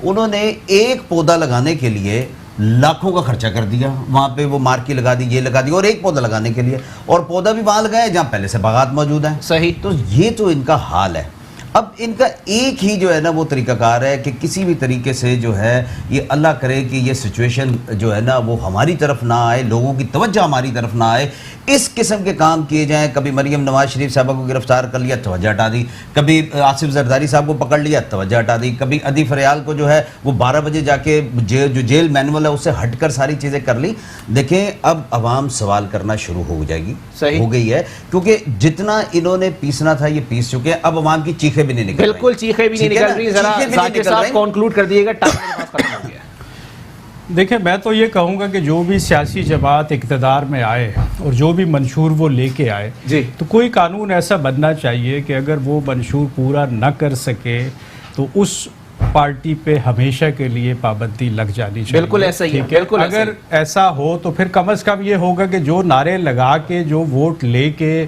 انہوں نے ایک پودا لگانے کے لیے لاکھوں کا خرچہ کر دیا. وہاں پہ وہ مارکی لگا دی, یہ لگا دی, اور ایک پودا لگانے کے لیے, اور پودا بھی وہاں لگایا جہاں پہلے سے باغات موجود ہیں. صحیح. تو یہ تو ان کا حال ہے. اب ان کا ایک ہی جو ہے نا وہ طریقہ کار ہے کہ کسی بھی طریقے سے جو ہے یہ اللہ کرے کہ یہ سچویشن جو ہے نا وہ ہماری طرف نہ آئے, لوگوں کی توجہ ہماری طرف نہ آئے, اس قسم کے کام کیے جائیں. کبھی مریم نواز شریف صاحبہ کو گرفتار کر لیا, توجہ ہٹا دی. کبھی آصف زرداری صاحب کو پکڑ لیا, توجہ ہٹا دی. کبھی ادی فریال کو جو ہے وہ 12 بجے جا کے جو جیل مینول ہے اس سے ہٹ کر ساری چیزیں کر لی. دیکھیں اب عوام سوال کرنا شروع ہو جائے گی, ہو گئی ہے, کیونکہ جتنا انہوں نے پیسنا تھا یہ پیس چکے ہیں. اب عوام کی چیخیں بھی نہیں نکل رہی. بالکل چیخیں بھی نہیں نکل رہی. ذرا ذاکر صاحب کنکلوڈ کر دیجیے گا, ٹائم میرے پاس ختم ہو گیا. دیکھیں میں تو یہ کہوں گا کہ جو بھی سیاسی جماعت اقتدار میں آئے اور جو بھی منشور وہ لے کے آئے, تو کوئی قانون ایسا بننا چاہیے کہ اگر وہ منشور پورا نہ کر سکے تو اس پارٹی پہ ہمیشہ کے لیے پابندی لگ جانی چاہیے. بالکل ایسا ہی ہے. اگر ایسا ہو تو پھر کم از کم یہ ہوگا کہ جو نعرے لگا کے جو ووٹ لے کے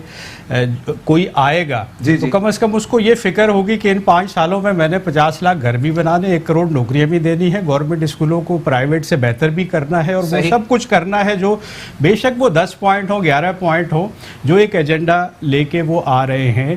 کوئی آئے گا تو کم از کم اس کو یہ فکر ہوگی کہ ان 5 سالوں میں نے 50 لاکھ گھر بھی بنانے, 1 کروڑ نوکریاں بھی دینی ہے, گورنمنٹ اسکولوں کو پرائیویٹ سے بہتر بھی کرنا ہے, اور وہ سب کچھ کرنا ہے جو بے شک وہ 10 پوائنٹ ہو, 11 پوائنٹ ہو, جو ایک ایجنڈا لے کے وہ آ رہے ہیں,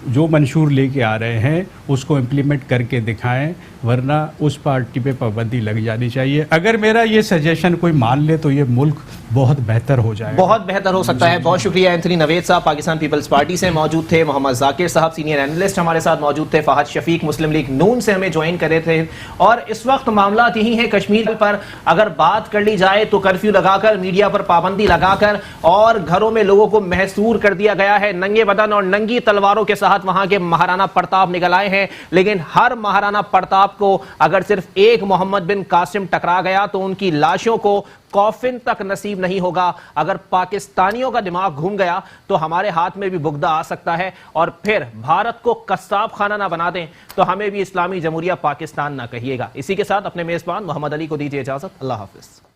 جو منشور لے کے آ رہے ہیں اس کو امپلیمنٹ کر کے دکھائیں, ورنہ اس پارٹی پہ پابندی لگ جانی چاہیے. اگر میرا یہ سجیشن کوئی مان لے تو یہ ملک بہت بہتر ہو جائے, بہت بہتر ہو سکتا ہے. بہت شکریہ. اینتھنی نوید صاحب پاکستان پیپلز پارٹی سے موجود تھے. محمد ذاکر صاحب سینئر اینالسٹ ہمارے ساتھ موجود تھے. فہد شفیق مسلم لیگ نون سے ہمیں جوائن کرے تھے. اور اس وقت معاملات یہی ہیں کشمیر پر اگر بات کر لی جائے تو کرفیو لگا کر, میڈیا پر پابندی لگا کر, اور گھروں میں لوگوں کو محصور کر دیا گیا ہے. ننگے بدن اور ننگی تلواروں کے ساتھ وہاں کے مہارانا پرتاپ نکل آئے ہیں, لیکن ہر مہارانا پرتاپ کو اگر صرف ایک محمد بن قاسم ٹکرا گیا تو ان کی لاشوں کو کافن تک نصیب نہیں ہوگا. اگر پاکستانیوں کا دماغ گھوم گیا تو ہمارے ہاتھ میں بھی بغدہ آ سکتا ہے, اور پھر بھارت کو قصاب خانہ نہ بنا دیں تو ہمیں بھی اسلامی جمہوریہ پاکستان نہ کہیے گا. اسی کے ساتھ اپنے میزبان محمد علی کو دیجیے اجازت. اللہ حافظ.